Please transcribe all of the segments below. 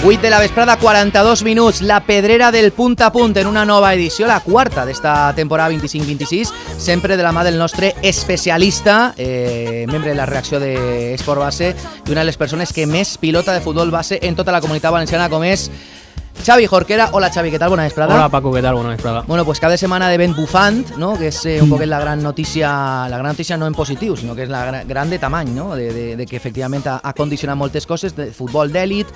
8 de la vesprada, 42 minuts. La pedrera del punt a punt en una nova edició, la quarta d'esta temporada 25-26, sempre de la mà del nostre especialista, membre de la redacció d'Esport Base i una de les persones que més pilota de futbol base en tota la comunitat valenciana, com és Xavi Jorquera. Hola Xavi, ¿qué tal? Bona vesprada. Hola Paco, ¿qué tal? Bona vesprada. Bueno, pues cada setmana de vent bufant, ¿no? Que és un poquet la gran notícia no en positiu, sinó que és la gran de tamany, ¿no? De que efectivament ha condicionat moltes coses, de futbol d'èlit,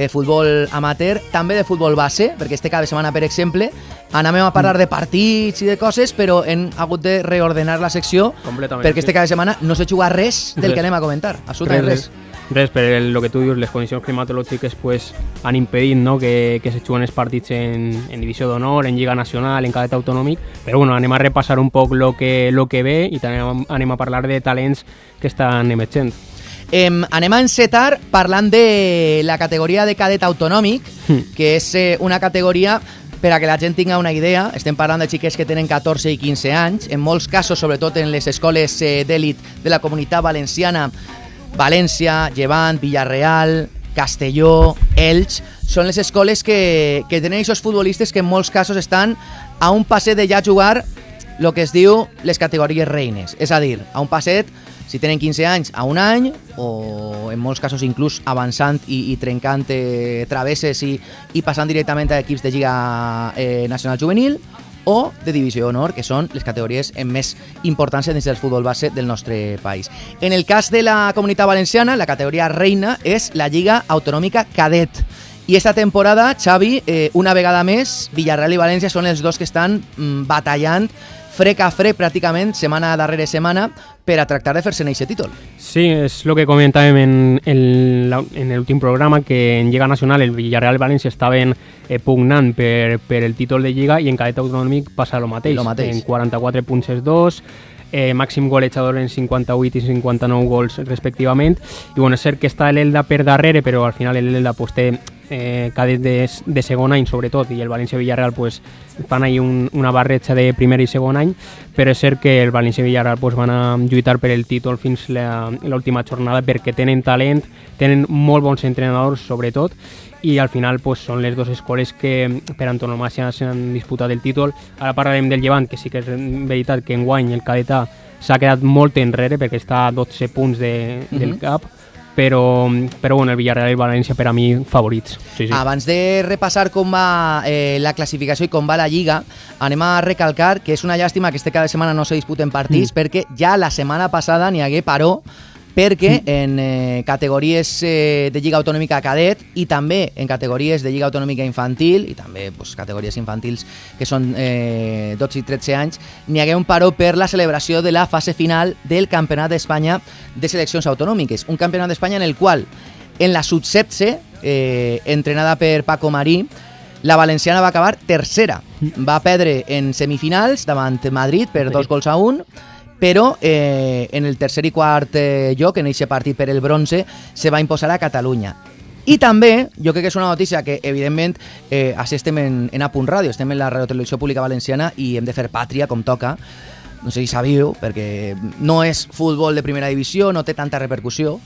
futbol amateur, també de futbol base, perquè este cada setmana, per exemple, anem a parlar de partits i de coses, però hem hagut de reordenar la secció perquè este cada setmana no s'ha jugat res del que anem a comentar, absolutament res. Res, per lo que tu dius, les condicions climatològiques pues, han impedit, no, que se juguen els partits en Divisió d'Honor, en Lliga Nacional, en cadet autonòmic, però bueno, anem a repassar un poc lo que ve i també anem a parlar de talents que estan emergents. Anem a encetar parlant de la categoria de cadet autonòmic, que és una categoria, per a que la gent tinga una idea, estem parlant de xiquets que tenen 14 i 15 anys, en molts casos, sobretot en les escoles d'èlit de la comunitat valenciana, València, Llevant, Villarreal, Castelló, Elx, són les escoles que tenen aquests futbolistes que en molts casos estan a un passet de ja jugar el que es diu les categories reines, és a dir, a un passet, si tenen 15 anys, a un any, o en molts casos inclús avançant i trencant travesses i passant directament a equips de Lliga Nacional Juvenil, o de Divisió d'Honor, que són les categories amb més importància dins del futbol base del nostre país. En el cas de la Comunitat Valenciana, la categoria reina és la Lliga Autonòmica Cadet. I esta temporada, Xavi, una vegada més, Villarreal i València són els dos que estan batallant frec a frec pràcticament, setmana darrere setmana, per a tractar de fer-se en aquest títol. Sí, és el que comentàvem en l'últim programa, que en Lliga Nacional el Villarreal i València estaven pugnant per el títol de Lliga i en cadet autonòmic passa el mateix. En 44 punts els dos, màxim golejador en 58 i 59 gols respectivament, i bueno, és cert que està l'Elda per darrere, però al final l'Elda pues, té cadet de segon any sobretot, i el València-Villarreal pues, fan ahí una barreja de primer i segon any, però és cert que el València-Villarreal pues, van a lluitar per el títol fins l'última jornada perquè tenen talent, tenen molt bons entrenadors sobretot, i al final pues, són les dues escoles que per antonomàsia s'han disputat el títol. Ara parlarem del Llevant, que sí que és veritat que enguany el cadetà s'ha quedat molt enrere perquè està a 12 punts del cap, però bueno, el Villarreal i València per a mi favorits. Sí. Abans de repassar com va la classificació i com va la Lliga, anem a recalcar que és una llàstima que cada setmana no se disputen partits perquè ja la setmana passada n'hi hagué paró perquè en categories de Lliga Autonòmica Cadet i també en categories de Lliga Autonòmica Infantil i també pues, categories infantils que són 12 i 13 anys, n'hi hagué un paró per la celebració de la fase final del Campionat d'Espanya de Seleccions Autonòmiques. Un campionat d'Espanya en el qual, en la sub-17, entrenada per Paco Marí, la valenciana va acabar tercera. Va perdre en semifinals davant Madrid per 2-1, però en el tercer i quart lloc, en aquest partit per el bronze, se va imposar a Catalunya. I també, jo crec que és una notícia que, evidentment, així estem en A Punt Ràdio, estem en la Radiotelevisió Pública Valenciana i hem de fer pàtria, com toca. No sé si sabíeu, perquè no és futbol de primera divisió, no té tanta repercussió,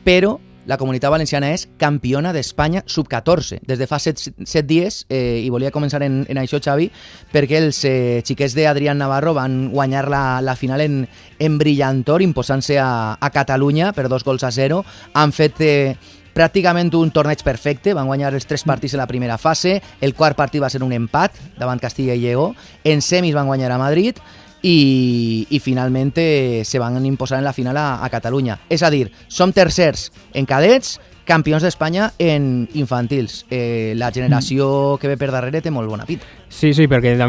però la Comunitat Valenciana és campiona d'Espanya sub-14 des de fa 7 dies, i volia començar en això, Xavi, perquè els xiquets d'Adrián Navarro van guanyar la final en brillantor, imposant-se a Catalunya per 2-0. Han fet pràcticament un torneig perfecte, van guanyar els 3 partits en la primera fase, el quart partit va ser un empat davant Castilla i Lleó, en semis van guanyar a Madrid, i finalment se van imposar en la final a Catalunya. És a dir, som tercers en cadets, campions d'Espanya en infantils. La generació que ve per darrere té molt bona pinta. Sí, perquè a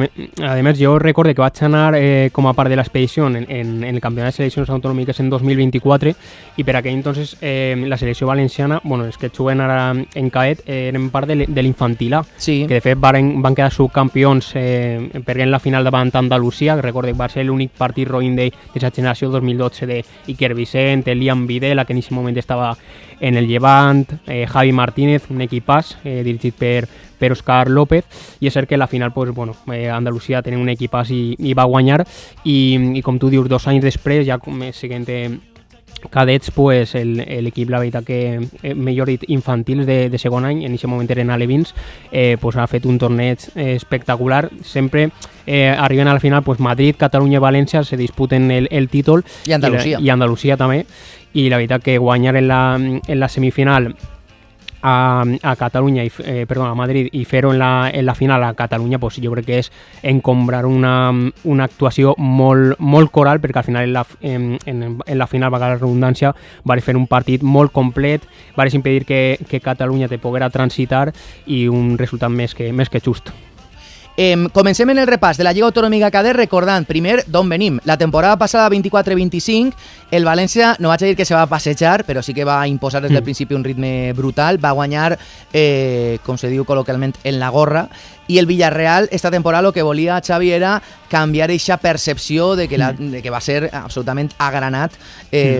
més jo recordo que vaig anar com a part de l'expedició en el Campionat de Seleccions Autonòmiques en 2024 i per aquell entonces la selecció valenciana, bueno, els que juguen ara en cadet eren part de l'infantil A, sí. Que de fet van quedar subcampions perquè en la final davant Andalusia, que recordo que va ser l'únic partit roïn d'aquesta generació 2012 d'Iker Vicent, Liam Videla, que en aquest moment estava en el Llevant, Javi Martínez, un equipàs dirigit per Òscar López, i és cert que a la final pues, bueno, Andalusia tenia un equipàs i va guanyar, i com tu dius, 2 anys després, ja com siguent cadets, pues l'equip, la veritat que millor dit infantils de segon any, en aquest moment eren alevins, pues ha fet un torneig espectacular. Sempre arriben a la final, pues Madrid, Catalunya i València se disputen el títol, i Andalusia. I Andalusia també, i la veritat que guanyar en la semifinal a Catalunya, a Madrid, i fer-ho en la final a Catalunya, pues jo crec que és encombrar una actuació molt coral, perquè al final en la final, valga la redundància, va fer un partit molt complet, va impedir que Catalunya te poguera transitar, i un resultat més que just. Comencem en el repàs de la Lliga Autonòmica Cadet recordant primer d'on venim. La temporada passada 24-25 el València, no vaig a dir que se va passejar, però sí que va imposar des del principi un ritme brutal, va guanyar, com se diu col·loquialment, en la gorra, i el Villarreal esta temporada el que volia Xavi era canviar aquesta percepció de que va ser absolutament agranat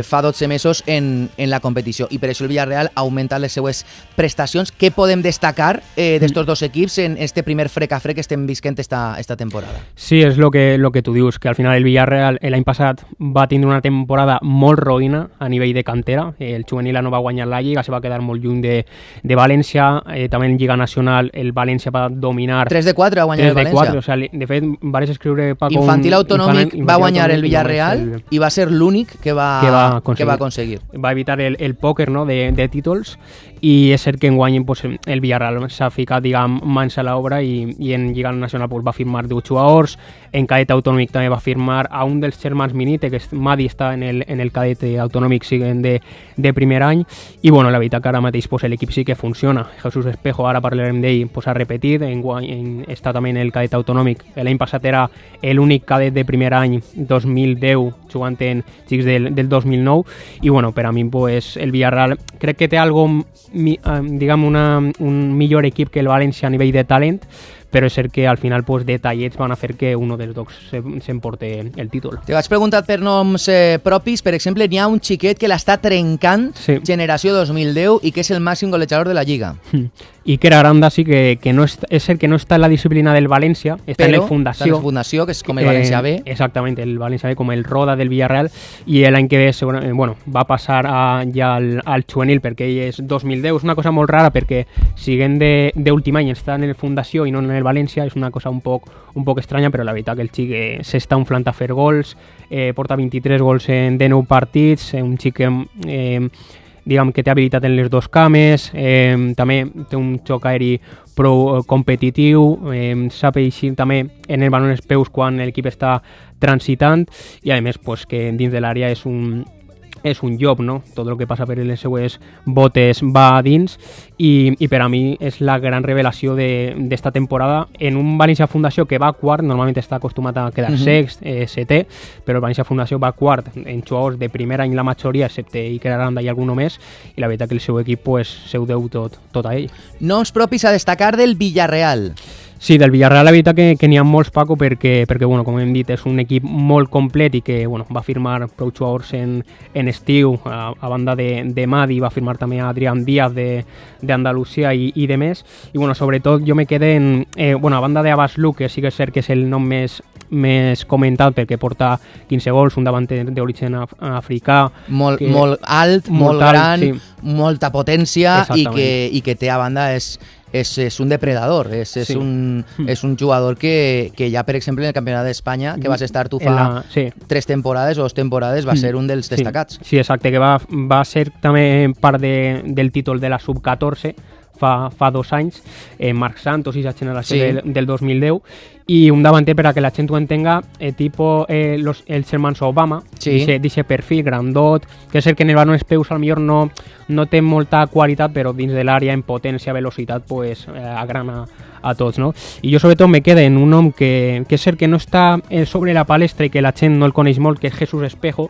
fa 12 mesos en la competició, i per això el Villarreal ha augmentat les seues prestacions. Què podem destacar d'estos dos equips en este primer frec a frec que estem visquent esta temporada? Sí, és lo que tu dius, que al final el Villarreal l'any passat va tindre una temporada molt roïna a nivell de cantera. El juvenil no va guanyar la Lliga, se va quedar molt lluny de València, també en Lliga Nacional el València va dominar 3-4 va guanyar el València. 3-4, o sigui, de fet, vares escriure Paco... Infantil autonòmic va guanyar el Villarreal i va ser l'únic que va aconseguir. Va evitar el pòquer, no, de títols, i és cert que enguany pues, el Villarreal s'ha ficat, diguem, mans a l'obra, i en Lliga Nacional pues, va firmar 10 jugadors, en cadet autonòmic també va firmar a un dels germans Minite, que Madi està en el cadet autonòmic siguen de primer any, i bueno, la veritat que ara mateix pues, l'equip sí que funciona. Jesús Espejo, ara parlarem d'ell, pues, ha repetit, està també en el cadet autonòmic. L'any passat era l'únic cadet de primer any 2010 jugant en xics del 2009, i bueno, per a mi pues, el Villarreal crec que té algo, diguem, un millor equip que el València a nivell de talent, però és cert que al final pues, detallets van a fer que un dels dos s'emporte el títol. Te vaig preguntar per noms propis. Per exemple, n'hi ha un xiquet que l'està trencant, sí. Generació 2010, i que és el màxim golejador de la Lliga. Iker Aranda sí que no és cert que no està en la disciplina del València, està en la Fundació. Està en la Fundació, que és com el València B. Exactament, el València B, com el Roda del Villarreal, i l'any que ve va passar ja al juvenil, perquè ell és 2010. És una cosa molt rara, perquè siguent d'últim any està en la Fundació i no en el València, és una cosa un poc estranya, però la veritat que el xic s'està inflant a fer gols, porta 23 gols en 19 partits, un xic diguem que té habilitat en les dos cames, també té un xoc aeri prou competitiu, sap eixir també en el baló en els peus quan l'equip està transitant, i a més pues, que dins de l'àrea és un llop, no? Tot el que passa per les seues botes va a dins, i per a mi és la gran revelació d'esta temporada en un València Fundació que va quart. Normalment està acostumat a quedar sext, setè, però el València Fundació va quart en jugadors de primer any la majoria, excepte Iker Aranda i algun més, i la veritat que el seu equip pues, seu deu tot a ell. Noms propis a destacar del Villarreal. Sí, del Villarreal la veritat que n'hi ha molts, Paco, perquè bueno, com hem dit, és un equip molt complet i que bueno, va firmar prou jugadors en estiu, a banda de Madi, va firmar també a Adrián Díaz d'Andalusia i de més, i bueno, sobretot jo me quedé a banda d'Abbas Luque, que sí que és cert que és el nom més comentat perquè porta 15 gols, un davanter d'origen africà. Molt alt, molt gran, sí. Molta potència, i que té a banda és un depredador, és un jugador que ja, per exemple, en el Campionat d'Espanya, que vas estar tu fa 3 temporades o 2 temporades, va ser un dels destacats. Sí, exacte, que va ser també part del títol de la Sub-14 fa 2 anys, Marc Santos i la generació del 2010, i un davanter, per a que la gent ho entenga, tipus els germans Obama, d'aquest perfil grandot, que és cert que en el baló en els peus potser no té molta qualitat, però dins de l'àrea, en potència, velocitat, pues, agrana a tots, no? I jo sobretot me quedo en un nom que és cert que no està sobre la palestra i que la gent no el coneix molt, que és Jesús Espejo,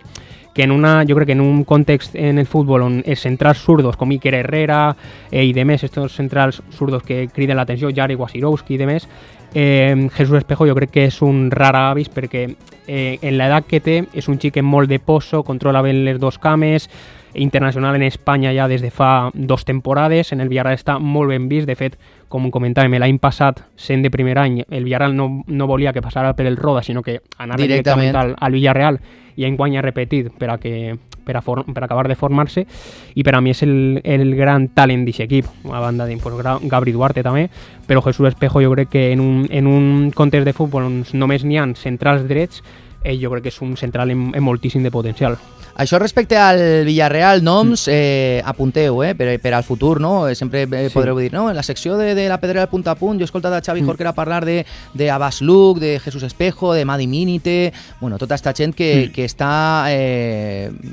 que jo crec que en un context en el futbol on els centrals zurdos com Iker Herrera i demés, estos centrals zurdos que criden l'atenció, Jari Wasirowski i demés, Jesús Espejo jo crec que és un rar avis, perquè en l'edat que té és un xic molt de poso, controla bé les dos cames, internacional en Espanya ja des de fa 2 temporades, en el Villarreal està molt ben vist, de fet, com comentàvem, l'any passat, sent de primer any, el Villarreal no volia que passara per el Roda, sinó que anava directament al Villarreal, i enguany ha repetit per acabar de formar-se, i per a mi és el gran talent d'aquest equip, a banda de Gabri Duarte també, però Jesús Espejo jo crec que en un context de futbol on només n'hi ha centrals drets, jo crec que és un central amb moltíssim de potencial. Això respecte al Villarreal, noms, apunteu, per al futur, no? Sempre podreu dir, no? En la secció de la Pedrera del Punt a Punt, jo he escoltat a Xavi Jorquera parlar de Abbas Luc, de Jesús Espejo, de Madi Mínite, bueno, tota aquesta gent que està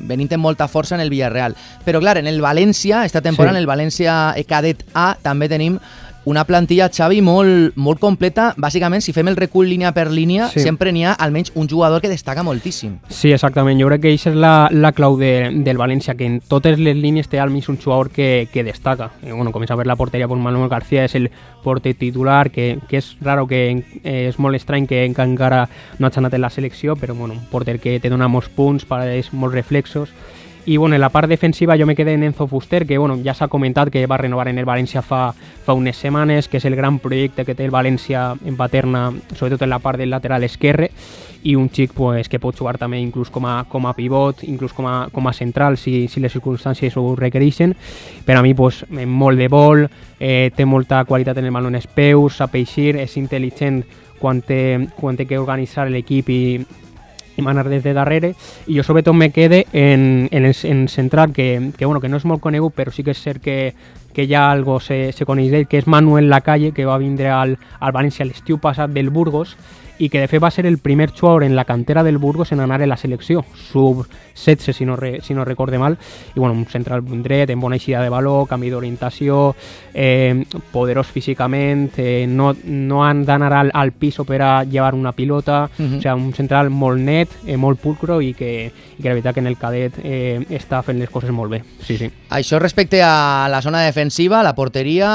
venint amb molta força en el Villarreal. Però, clar, en el València, esta temporada, en el València Cadet A, també tenim una plantilla, Xavi, molt completa. Bàsicament, si fem el recull línia per línia, sempre n'hi ha almenys un jugador que destaca moltíssim. Sí, exactament. Jo crec que això és la clau del València, que en totes les línies té almenys un jugador que destaca. Bueno, comença a ver la porteria, pues Manuel García és el porter titular, que és raro, que és molt estrany que encara no ha anat en la selecció, però bueno, un porter que te dona molts punts, molts reflexos. I bueno, en la part defensiva jo me quedé en Enzo Fuster, que bueno, ja s'ha comentat que va renovar en el València fa unes setmanes, que és el gran projecte que té el València en Paterna, sobretot en la part del lateral esquerre, i un xic pues, que pot jugar també inclús com a pivot, inclús com a central si les circumstàncies ho requereixen. Per a mi pues, molt de vol, té molta qualitat en el baló en els peus, sap eixir, és intel·ligent quan té que organitzar l'equip i manar des de darrere, i jo sobretot me quede en central, que no és molt conegut, però sí que és cert que ja algo se coneix d'ell, que és Manuel Lacalle, que va vindre al València l'estiu passat del Burgos, i que de fet va ser el primer jugador en la cantera del Burgos en anar a la selecció, sub-16 si no recorde mal, i bueno, un central dret, en bona eixida de baló, canvi d'orientació, poderós físicament, no han d'anar al piso per a llevar una pilota, o sigui, un central molt net, molt pulcro, i que la veritat que en el cadet està fent les coses molt bé. Sí. Això respecte a la zona defensiva, a la porteria,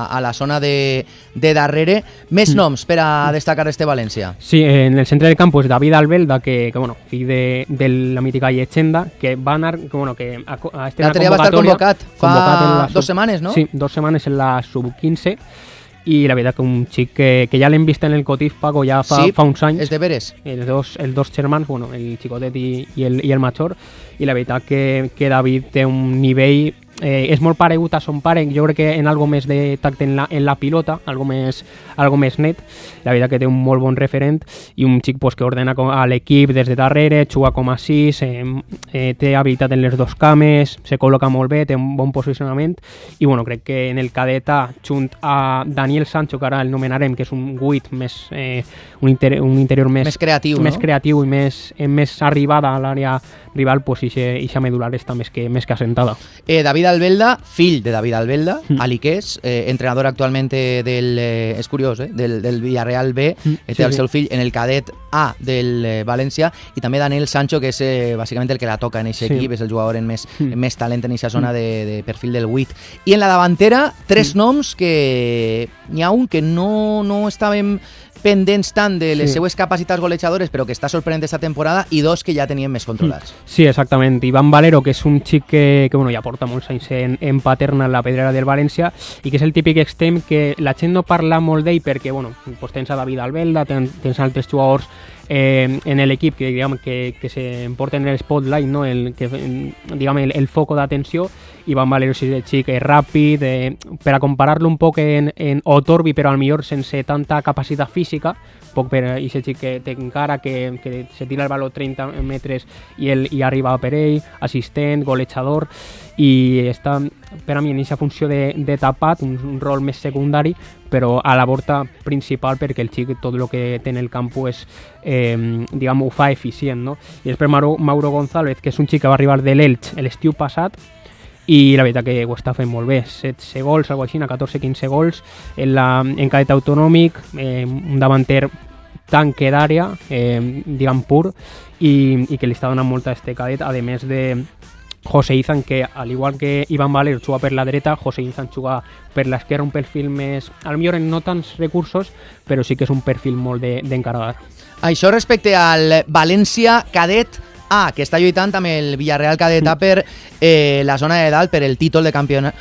a la zona de darrere. Més noms per a destacar este València? Sí, en el centre del camp pues David Albelda, que bueno, fill de la mítica lletgenda, que va anar, que a este l'altre dia va estar convocat fa 2 setmanes, no? Sí, 2 setmanes en la sub-15, i la veritat que un xic que ja l'hem vist en el Cotif, Paco, ja fa uns anys. És de veres. Els dos germans, bueno, el xicotet i el major, i la veritat que David té un nivell, és molt paregut a son pare, jo crec que en algo més de tacte en la pilota, algo més net. La veritat que té un molt bon referent, i un xic pues, que ordena a l'equip des de darrere, juga com a 6, té habilitat en les 2 cames, se col·loca molt bé, té un bon posicionament, i bueno, crec que en el cadet A, junt a Daniel Sancho, que ara el nomenarem, que és un 8 més, un interior més creatiu, més creatiu i més arribada a l'àrea rival, pues ixa medular està més que assentada. David Albelda, fill de David Albelda, aliqués, entrenador actualment és curiós, del Villarreal B, té el seu fill en el cadet A del València, i també Daniel Sancho, que és bàsicament el que la toca en aquest equip, és el jugador amb més talent en aquesta zona de perfil del 8. I en la davantera, 3 noms que n'hi ha un que no estàvem pendents tant de les seues capacitats golejadores, però que està sorprenent aquesta temporada, i 2 que ja teníem més controlats. Sí, exactament. Iván Valero, que és un xic que bueno, ja porta molts anys en Paterna, en la Pedrera del València, i que és el típic extrem que la gent no parla molt d'ell perquè bueno, pues tens a David Albelda, tens altres jugadors en l'equip que se porten el spotlight, no? el foco d'atenció. Iván Valero és el xic ràpid, per a comparar-lo un poc en Otorbi, però potser sense tanta capacitat física, poc per aquest xic que té encara, que se tira el baló 30 metres i arriba per ell, assistent, golejador, i està per a mi en aquesta funció de tapat, un rol més secundari, però a la porta principal, perquè el xic tot el que té en el camp és, ho fa eficient, no? I després Mauro González, que és un xic que va arribar de l'Elx l'estiu passat, i la veritat que ho està fent molt bé, 16 gols, alguna cosa així, 14-15 gols en cadet autonòmic, un davanter tanque d'àrea, pur, i que li està donant molta a este cadet, a més de José Izan, que al igual que Iván Valero juga per la dreta, José Izan juga per l'esquerra, un perfil més, potser no tants recursos, però sí que és un perfil molt d'encarregar. Això respecte al València cadet que està lluitant amb el Villarreal cadeta per la zona de dalt, per el títol del campionat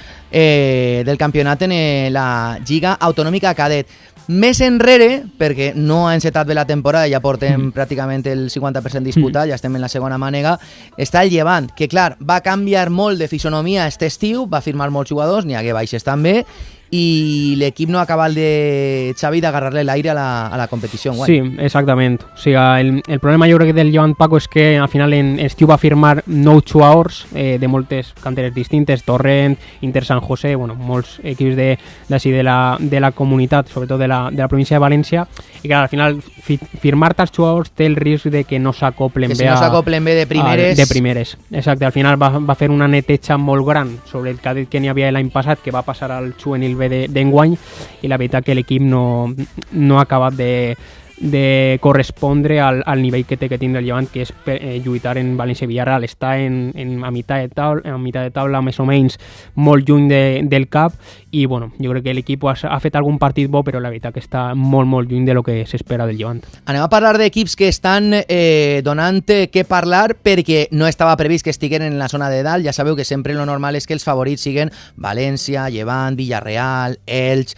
en la Lliga Autonòmica Cadet. Més enrere, perquè no ha encetat bé la temporada, ja portem pràcticament el 50% disputat, ja estem en la segona mànega, està el Llevant, que clar, va canviar molt de fisonomia este estiu, va firmar molts jugadors, n'hi hagué baixes també, i l'equip no ha acabat de Xavi d'agarrar-le l'aire a la competició enguany. Sí, exactament. O sigui, el problema jo crec del Llevant, Paco, és que al final en estiu va firmar 9 jugadors de moltes canteres distintes, Torrent, Inter San José, bueno, molts equips de la comunitat, sobretot de la província de València, i que al final firmar tants jugadors té el risc de que no s'acoplen bé, no s'acoplen bé de primeres. Exacte, al final va fer una neteja molt gran sobre el cadet que n'hi havia l'any passat, que va passar al juvenil B d'enguany, i la veritat que l'equip no ha acabat de correspondre al nivell que té que tindre el Llevant, que és lluitar en València Villarreal. Està a meitat de taula, més o menys molt lluny del cap, i bueno, jo crec que l'equip ha fet algun partit bo, però la veritat que està molt, molt lluny de lo que s'espera del Llevant. Anem a parlar d'equips que estan donant què parlar, perquè no estava previst que estiguen en la zona de dalt. Ja sabeu que sempre lo normal és que els favorits siguen València, Llevant, Villarreal, Elx,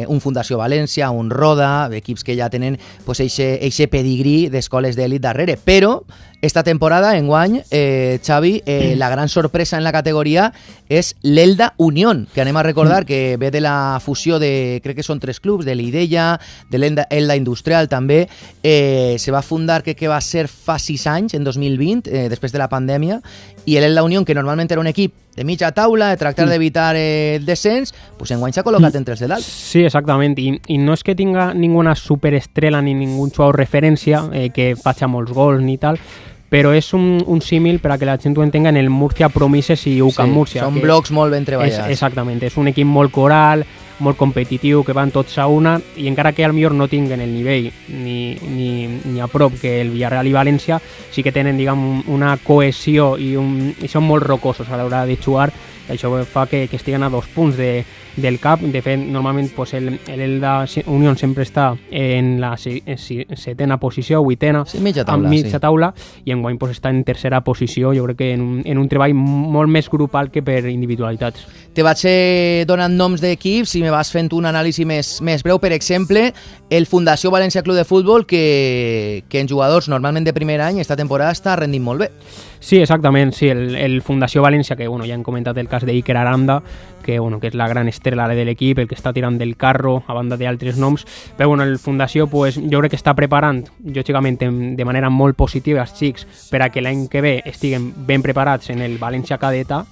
un Fundació València, un Roda, equips que ja tenen pues eixe pedigrí d'escoles d'elit darrere, però esta temporada, enguany, Xavi, la gran sorpresa en la categoria és l'Elda Unión, que anem a recordar que ve de la fusió de, crec que són 3 clubs, de l'Ideia, de l'Elda Industrial també. Se va fundar, que va ser fa 6 anys, en 2020, després de la pandèmia, i l'Elda Unión, que normalment era un equip de mitja taula, de tractar d'evitar el descens, pues enguany s'ha col·locat entre els de dalt. Sí, exactament, i no és que tinga ninguna superestrella ni ningú jugador referència que faci molts gols ni tal, però és un símil, per a que la gent ho entenga, en el Murcia Promises i UCAM Murcia. Són blocs molt ben treballats. Exactament, és un equip molt coral, molt competitiu, que van tots a una, i encara que potser no tinguen el nivell ni a prop que el Villarreal i València, sí que tenen, diguem, una cohesió i són molt rocosos a l'hora de jugar. Això fa que estiguen a 2 punts del cap. De fet, normalment pues, l'Elda Unión sempre està en la 7ª posició, 8ª, amb mitja taula, i enguany pues, està en 3ª posició, jo crec que en un treball molt més grupal que per individualitats. Te vaig donant noms d'equips i me vas fent un anàlisi més breu. Per exemple, el Fundació València Club de Futbol, que en jugadors normalment de primer any, esta temporada està rendint molt bé. Sí, exactament, sí, el Fundació València, que ja hem comentat el cas d'Iker Aranda, que és la gran estrella de l'equip, el que està tirant del carro, a banda d'altres noms, però el Fundació pues, jo crec que està preparant, lògicament de manera molt positiva, els xics, per a que l'any que ve estiguen ben preparats en el València cadeta,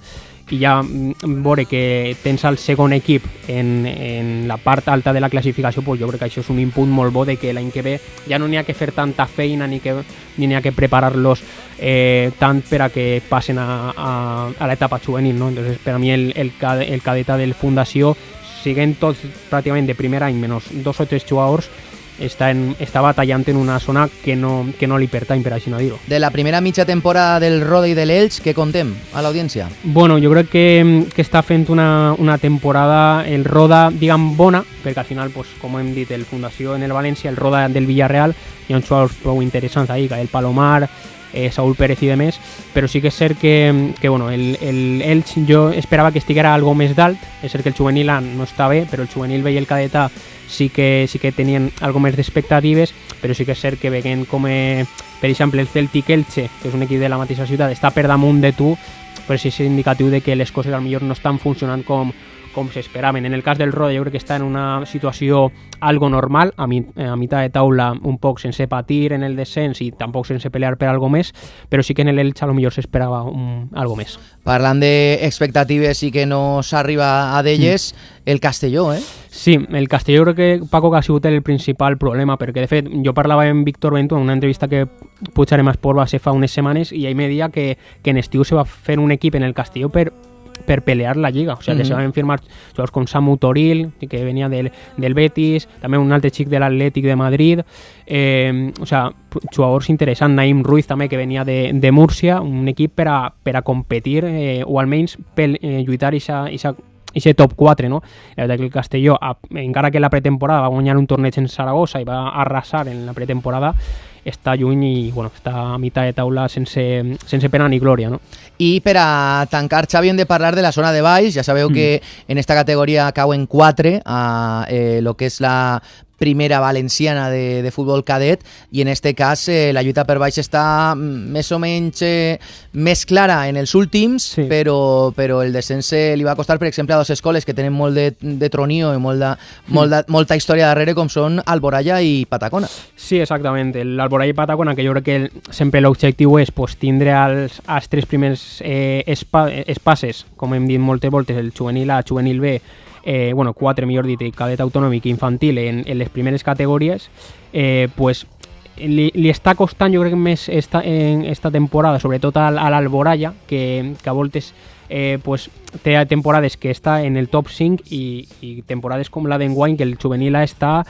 i ja veure que tens el segon equip en la part alta de la classificació, pues jo crec que això és un input molt bo de que l'any que ve ja no n'hi ha que fer tanta feina ni n'hi ha que preparar-los tant per a que passen a l'etapa juvenil, no? Entonces, per a mi el cadeta del Fundació, siguent tots pràcticament de primer any, menys 2 o 3 jugadors, està batallant en una zona que no li pertany, per així no dir-ho. De la primera mitja temporada del Roda i de l'Elx, què contem a l'audiència? Bueno, jo crec que està fent una temporada, el Roda, diguem, bona, perquè al final, pues, com hem dit, el Fundació en el València, el Roda del Villarreal, hi ha uns jugadors prou interessants ahí, el Palomar, Saúl Pérez i demés, però sí que és cert que bueno, el Elx jo esperava que estiguera algo més dalt. És cert que el juvenil no està bé, però el juvenil B i el cadeta sí que tenien algo més d'expectatives, però sí que és cert que veient com, per exemple, el Celtic Elche, que és un equip de la mateixa ciutat, està per damunt de tu, però sí és indicatiu de que les coses potser no estan funcionant com s'esperaven. En el cas del Roda jo crec que està en una situació algo normal, a mitad de taula, un poc sense patir en el descens i tampoc sense pelear per algo més, però sí que en l'Elx a lo millor s'esperava algo més. Parlant d'expectatives i que no s'arriba a d'elles, el Castelló, Sí, el Castelló crec que, Paco, que ha sigut el principal problema, perquè de fet jo parlava amb Víctor Bento en una entrevista que pujarem a Esport va ser fa unes setmanes, i ell me deia que en estiu se va fer un equip en el Castelló per pelear la Lliga, o sea, que se van firmar jugadors com Samu Toril, que venia del Betis, també un altre xic de l'Atlètic de Madrid, o sea, jugadors interessants, Naim Ruiz també, que venia de Múrcia, un equip per a competir o almenys lluitar i top 4, no? La veritat que el Castelló, encara que en la pretemporada va guanyar un torneig en Saragossa i va arrasar en la pretemporada, està lluny i bueno, està a meitat de taula sense pena ni glòria, no? I per a tancar, Xavi, hem de parlar de la zona de baix. Ja sabeu que en esta categoria cauen 4 a lo que és la primera valenciana de futbol cadet, i en este cas la lluita per baix està més o menys més clara en els últims, sí. però el descens li va costar, per exemple, a dos escoles que tenen molt de tronio i molta història darrere, com són Alboraya i Patacona. Sí, exactament. L'Alboraya i Patacona, que jo crec que sempre l'objectiu és tindre els 3 primers espases, com hem dit moltes voltes, el juvenil A, juvenil B, 4, millor dit, cadet autonòmic i infantil en les primeres categories, pues li està costant, jo crec, més en esta temporada, sobretot a l'Alboraya, que a voltes pues té temporades que està en el top 5 i temporades com la d'enguany, que el juvenil A està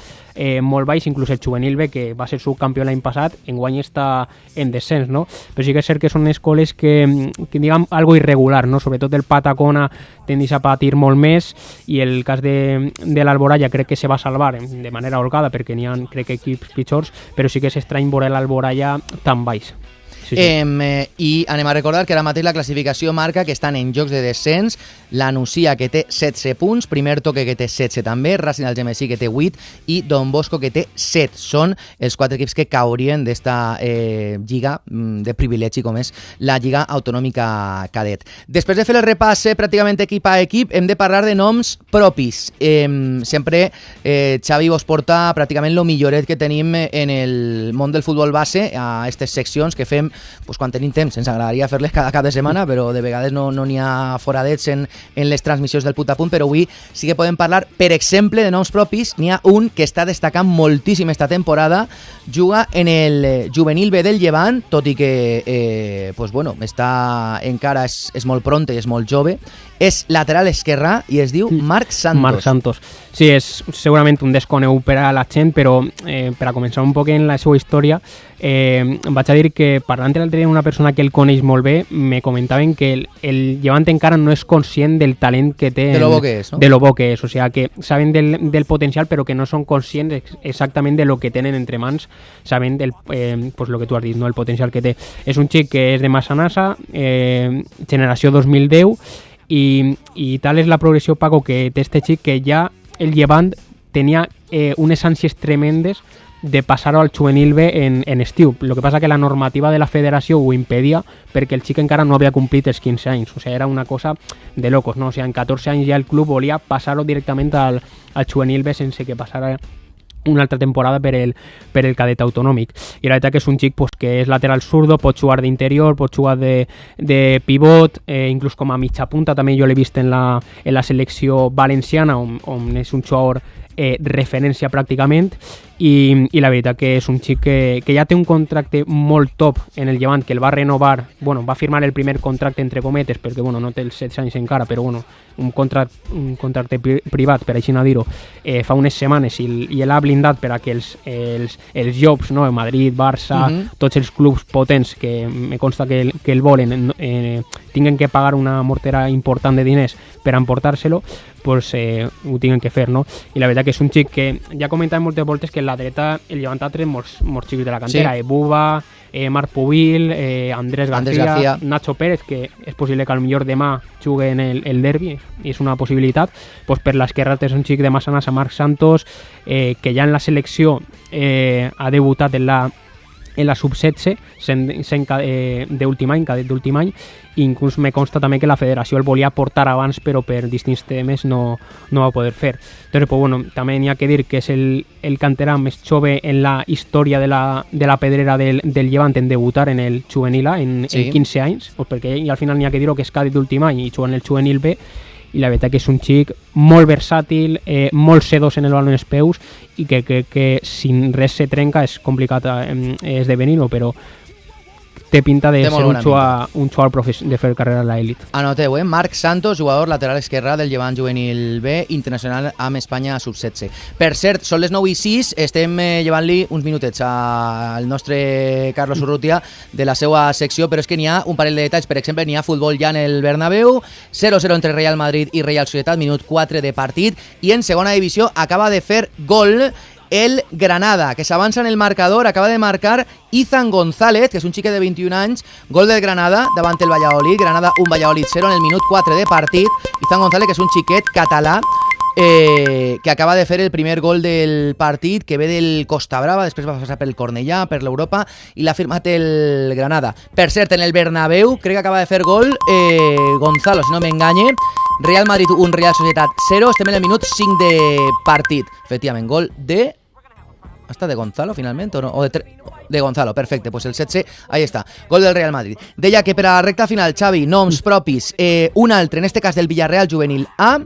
molt baix, inclús el juvenil B, que va ser subcampió l'any passat, enguany està en descens, no? Però sí que és cert que són escoles que diguem, algo irregular, no? Sobretot el Patacona tendeix a patir molt més, i el cas de l'Alboraya crec que se va salvar de manera holgada, perquè n'hi ha, crec, equips pitjors, però sí que és estrany veure l'Alboraya tan baix. Sí. I anem a recordar que ara mateix la classificació marca que estan en jocs de descens la Nucia, que té 16 punts, Primer Toque, que té 16 també, Racing Algemesí, que té 8, i Don Bosco, que té 7. Són els 4 equips que caurien d'esta lliga de privilegi, com és la Lliga Autonòmica Cadet. Després de fer el repàs pràcticament equip a equip, hem de parlar de noms propis. Sempre Xavi vos porta pràcticament lo milloret que tenim en el món del futbol base a aquestes seccions que fem pues, quan tenim temps. Ens agradaria fer-les cada cap de setmana, però de vegades no n'hi ha foradets en les transmissions del punt a punt, però avui sí que podem parlar, per exemple, de noms propis. N'hi ha un que està destacant moltíssim esta temporada, juga en el juvenil B del Llevant, tot i que encara és molt pronte i és molt jove. És lateral esquerrà i es diu Marc Santos. Marc Santos. Sí, és segurament un desconegut per a la gent, però per a començar un poc en la seva història, vaig a dir que parlant l'altre dia amb una persona que el coneix molt bé, me comentaven que el Llevant encara no és conscient del talent que té. De lo bo que és, no? De lo bo que és, o sigui, que saben del potencial, però que no són conscients exactament de lo que tenen entre mans, saben pues lo que tu has dit, no? El potencial que té. És un xic que és de Massanassa, generació 2010, i tal és la progressió, Paco, que té este xic, que ja el Llevant tenia unes ànsies tremendes de passar-ho al juvenil B en estiu. El que passa que la normativa de la federació ho impedia, perquè el xic encara no havia complit els 15 anys. O sigui, era una cosa de locos, no? O sigui, en 14 anys ja el club volia passar-ho directament al juvenil B sense que passara una altra temporada per el cadet autonòmic. I la veritat que és un xic pues, que és lateral zurdo, pot jugar d'interior, pot jugar de pivot, inclús com a mitja punta, també jo l'he vist en la selecció valenciana, on és un jugador referència pràcticament, i la veritat que és un xic que ja té un contracte molt top en el Llevant, que el va renovar, va firmar el primer contracte entre cometes, perquè no té els 16 anys encara, però un contracte privat, per així dir-ho, fa unes setmanes, i l'ha blindat per a que els jobs, no? Madrid, Barça, tots els clubs potents que me consta que el volen, tinguen que pagar una mortera important de diners per emportar-se-lo, pues ho tinguen que fer, no? I la veritat que és un xic que ja comentàvem moltes voltes que en la dreta el Llevant ha tret molts xics de la cantera, sí. Buba, Marc Pubil, Andrés García, Nacho Pérez, que és possible que potser demà jugui en el derbi, i és una possibilitat. Pues per l'esquerra és un xic de Massanassa, Marc Santos, que ja en la selecció ha debutat en la sub-16 d'últim any, cadet d'últim any, i inclús me consta també que la federació el volia portar abans, però per distints temes no va poder fer. Entonces, pues, també n'hi ha que dir que és el canterà més jove en la història de la pedrera del Llevant en debutar en el juvenil A en 15 anys, pues, perquè al final n'hi ha que dir que és cadet d'últim any i juga en el juvenil B, i la veritat que és un xic molt versàtil, molt sedós en el baló en els peus, i que si res se trenca és complicat esdevenir-ho, però té pinta de ser un jugador de fer carrera a l'elit. Anoteu, Marc Santos, jugador lateral esquerrà del Llevant juvenil B, internacional amb Espanya sub-16. Per cert, són les 9:06, estem llevant-li uns minutets al nostre Carlos Urrutia de la seva secció, però és que n'hi ha un parell de detalls. Per exemple, n'hi ha futbol ja en el Bernabéu, 0-0 entre Real Madrid i Real Societat, minut 4 de partit, i en segona divisió acaba de fer gol el Granada, que s'avança en el marcador, acaba de marcar Izan González, que és un xique de 21 anys, gol del Granada davant el Valladolid, Granada 1, Valladolid 0 en el minut 4 de partit. Izan González, que és un xiquet català, que acaba de fer el primer gol del partit, que ve del Costa Brava, després va passar pel Cornellà, per l'Europa, i l'ha firmat el Granada. Per cert, en el Bernabéu, crec que acaba de fer gol Gonzalo, si no m'enganye. Real Madrid 1, Real Societat 0, estem en el minut 5 de partit. Efectivament, gol de... ¿Hasta de Gonzalo finalmente o no? O de Gonzalo, perfecte, pues el 16, ahí està, gol del Real Madrid. Deia que per a la recta final, Xavi, noms propis, un altre, en este cas del Villarreal Juvenil A,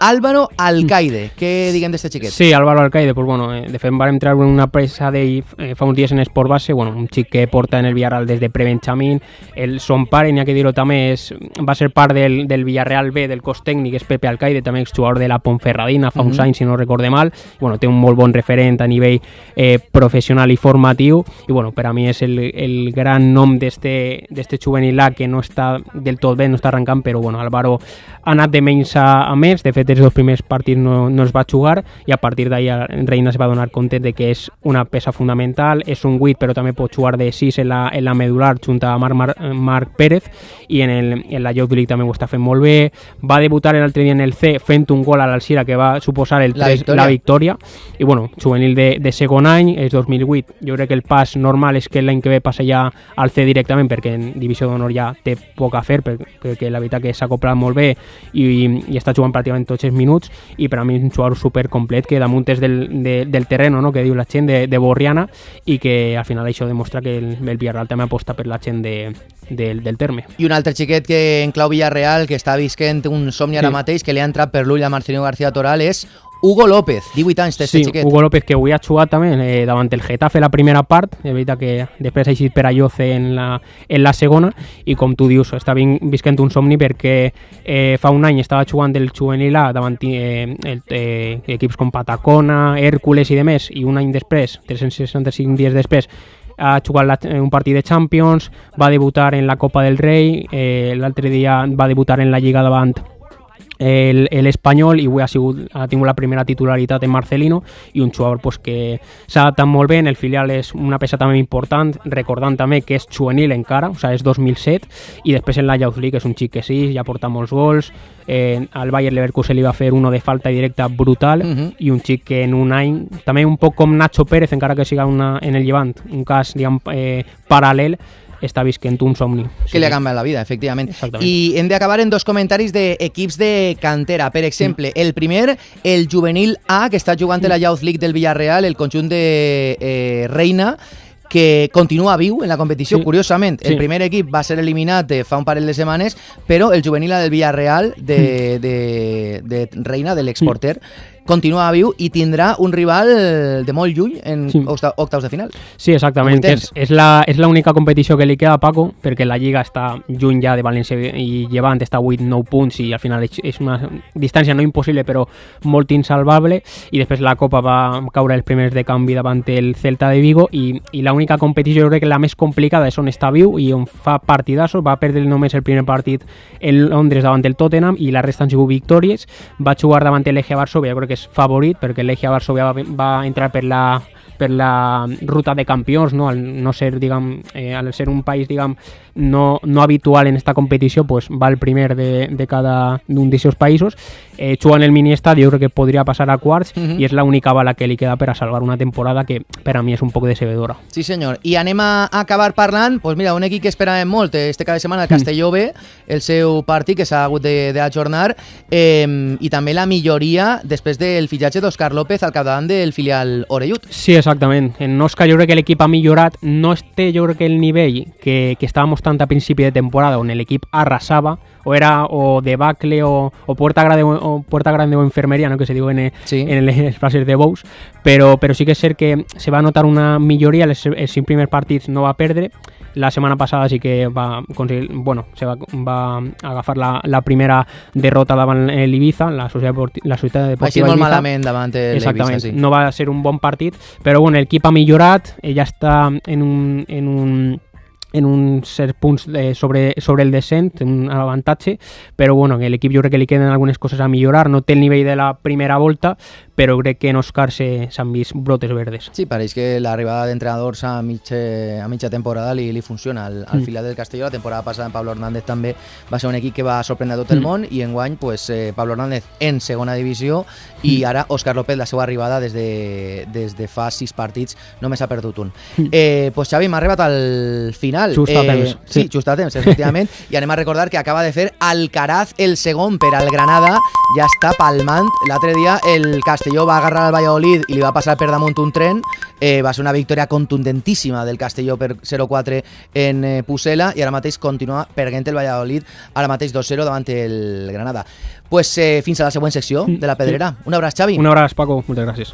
Álvaro Alcaide. Què diguem d'este xiquet? Sí, Álvaro Alcaide, pues bueno, de fet vam entrar en una presa d'ell fa uns dies en Esport Base, bueno, un xic que porta en el Villarreal des de pre-Benjamín, son pare, n'hi ha que dir-ho també, va ser part del Villarreal B, del cos tècnic, és Pepe Alcaide, també exjugador de la Ponferradina fa uns anys, si no recorde mal, bueno, té un molt bon referent a nivell professional i formatiu, i bueno, per a mi és el gran nom d'este juvenil A, que no està del tot bé, no està arrencant, però bueno, Álvaro ha anat de menys a més, de fet els dos primers partits no es va jugar i a partir d'ahir Reina es va donar compte de que és una peça fundamental, és un 8 però també pot jugar de 6 en la medular junt a Marc Pérez, i en la Youth League també ho està fent molt bé. Va debutar l'altre dia en el C fent un gol a l'Alcira que va suposar la victòria, i bueno, juvenil de segon any, és 2008, jo crec que el pas normal és que l'any que ve passa ja al C directament, perquè en divisió d'honor ja té poc a fer, perquè la veritat que s'ha acoplat molt bé i està jugant pràcticament tots els minuts, i per a mi és un jugador supercomplet que damunt és del terreno, no?, que diu la gent de Borriana, i que al final això demostra que el Villarreal també aposta per la gent del terme. I un altre xiquet que en clau Villarreal, que està visquent un somni ara mateix, que li ha entrat per l'ull a Marcelino García Toral, és Hugo López, 18 anys, este xiquet. Hugo López, que avui ha jugat també davant el Getafe la primera part, és veritat que després ha eixit per Ayoce en la segona, i com tu dius, està visquent un somni perquè fa un any estava jugant el juvenil A davant equips com Patacona, Hércules i demés, i un any després, 365 dies després, ha jugat un partit de Champions, va debutar en la Copa del Rei, l'altre dia va debutar en la Lliga davant l'Espanyol, i avui ha tingut la primera titularitat en Marcelino, i un jugador pues, que s'ha adaptat molt bé. En el filial és una peça també important, recordant també que és juvenil encara, o sigui, és 2007, i després en la Youth League és un xic que sí, ja porta molts gols, al Bayer Leverkusen li va fer uno de falta directa brutal, i un xic que en un any, també un poc com Nacho Pérez, encara que siga en el Llevant, un cas diguem, paral·lel, està visquent un somni. Que li ha canviat la vida, efectivament. I hem d'acabar en dos comentaris d'equips de cantera. Per exemple, el primer, el juvenil A, que està jugant a la Youth League del Villarreal, el conjunt de Reina, que continua viu en la competició, curiosament. El primer equip va ser eliminat fa un parell de setmanes, però el juvenil del Villarreal de Reina, de l'exporter, continua viu i tindrà un rival de molt lluny en octaus de final. Sí, exactament. És l'única competició que li queda a Paco, perquè la Lliga està lluny ja de València i Llevant, està a 8-9 punts, i al final és una distància no impossible, però molt insalvable, i després la Copa va caure els primers de canvi davant el Celta de Vigo, i l'única competició, jo crec que la més complicada és on està viu i on fa partidassos. Va perdre només el primer partit en Londres davant el Tottenham, i la resta han sigut victòries. Va jugar davant el Legia Varsovia, jo crec que és favorit, perquè el Legia Varsovia va entrar per la ruta de campions, no? Al no ser, diguem, al ser un país, diguem, no habitual en esta competició, pues va el primer de cada un d'aquests països. Juga en el mini estadi, jo crec que podria passar a quarts, i és l'única bala que li queda per a salvar una temporada que per a mi és un poc decebedora. Sí senyor, i anem a acabar parlant, pues mira, un equip que esperàvem molt este cada setmana, el Castelló B, el seu partit que s'ha hagut d'ajornar, i també la milloria després del fitxatge d'Òscar López al capdavant del filial Orellut. Sí, exactament. En Òscar jo crec que l'equip ha millorat, no té jo crec que el nivell que estava mostrant a principi de temporada, on l'equip arrasava, o era o debacle o puerta grande o enfermería, ¿no?, que se diu en les frases de Bous, però sí que és cert que se va notar una milloria. Els 5 primers partits no va perdre. La setmana passada sí que va aconseguir, se va agafar la primera derrota davant l'Ibiza, la Societat Deportiva Així molt malament davant l'Ibiza, sí. No va ser un bon partit, però l'equip ha millorat, ja està en uns certs punts sobre el descent, un avantatge, però l'equip jo crec que li queden algunes coses a millorar. No té el nivell de la primera volta, però crec que en Òscar s'han vist brotes verdes. Sí, pareix que l'arribada d'entrenadors a mitja temporada li funciona. Al filial del Castelló, la temporada passada en Pablo Hernández també va ser un equip que va sorprendre a tot el món, i enguany pues, Pablo Hernández en segona divisió, i ara Òscar López, la seva arribada des de fa 6 partits, només ha perdut un. Pues Xavi, m'ha arribat al final. Just a temps. Sí, just a temps, efectivament. I anem a recordar que acaba de fer Alcaraz el segon per al Granada, ja està palmant. L'altre dia el Castelló va agarrar al Valladolid i li va passar per damunt un tren. Va ser una victòria contundentíssima del Castelló per 0-4 en Pucela, i ara mateix continua perdent el Valladolid, ara mateix 2-0 davant el Granada. Pues fins a la següent secció de La Pedrera. Un abraç, Xavi. Un abraç, Paco. Moltes gràcies.